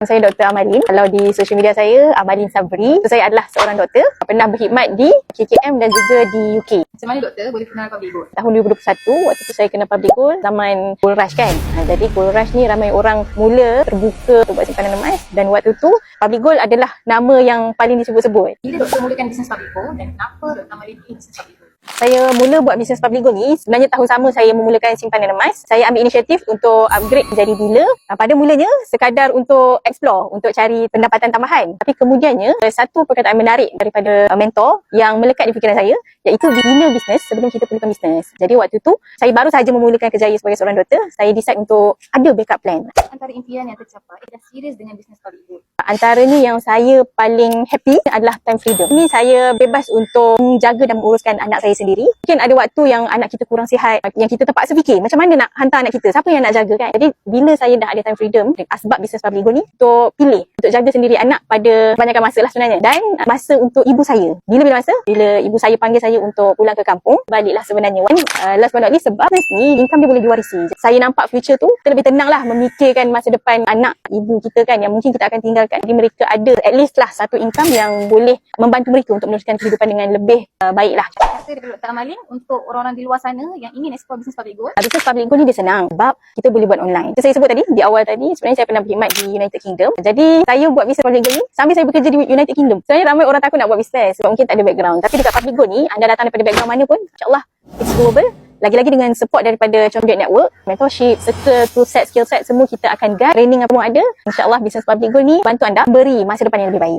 Saya Dr. Amalin. Kalau di social media saya, Amalin Sabri. Saya adalah seorang doktor. Pernah berkhidmat di KKM dan juga di UK. Macam mana doktor boleh kenal public goal? Tahun 2021, waktu tu saya kena public goal zaman Gold Rush kan. Jadi Gold Rush ni ramai orang mula terbuka untuk buat simpanan emas. Dan waktu tu, public goal adalah nama yang paling disebut-sebut. Bila doktor mulakan bisnes public goal dan kenapa Dr. Amalin pilih bisnes public goal? Saya mula buat bisnes public goal ni, sebenarnya tahun sama saya memulakan simpanan emas. Saya ambil inisiatif untuk upgrade menjadi dealer. Pada mulanya, sekadar untuk explore, untuk cari pendapatan tambahan. Tapi kemudiannya, satu perkataan menarik daripada mentor yang melekat di fikiran saya, iaitu bina bisnes sebelum kita perlukan bisnes. Jadi waktu tu, saya baru sahaja memulakan kerjaya sebagai seorang doktor. Saya decide untuk ada backup plan. Antara impian yang tercapai, dah serius dengan bisnes public goal. Antaranya yang saya paling happy adalah time freedom. Ini saya bebas untuk menjaga dan menguruskan anak saya sendiri. Mungkin ada waktu yang anak kita kurang sihat, yang kita terpaksa fikir macam mana nak hantar anak kita, siapa yang nak jaga kan. Jadi bila saya dah ada time freedom, asbab bisnes public goal ni untuk pilih, untuk jaga sendiri anak pada kebanyakan masa lah sebenarnya. Dan masa untuk ibu saya. Bila masa? Bila ibu saya panggil saya untuk pulang ke kampung, baliklah sebenarnya. Last but not least, sebab ni income dia boleh diwarisi. Saya nampak future tu, kita lebih tenang lah memikirkan masa depan anak ibu kita kan, yang mungkin kita akan tinggalkan. Jadi mereka ada at least lah satu income yang boleh membantu mereka untuk meneruskan kehidupan dengan lebih baik lah. Kata daripada Dr. Amalin untuk orang-orang di luar sana yang ingin explore bisnes public goal. Bisnes public goal ni dia senang sebab kita boleh buat online. Itu saya sebut tadi, di awal tadi, sebenarnya saya pernah berkhidmat di United Kingdom. Jadi saya buat bisnes public goal ni sambil saya bekerja di United Kingdom. Sebenarnya ramai orang takut nak buat bisnes sebab mungkin tak ada background. Tapi dekat public goal ni, anda datang daripada background mana pun, insyaAllah it's doable. Lagi-lagi dengan support daripada Conduit Network, mentorship, circle, tool set, skill set, semua kita akan guide. Training apa pun ada. InsyaAllah bisnes public goal ni bantu anda beri masa depan yang lebih baik.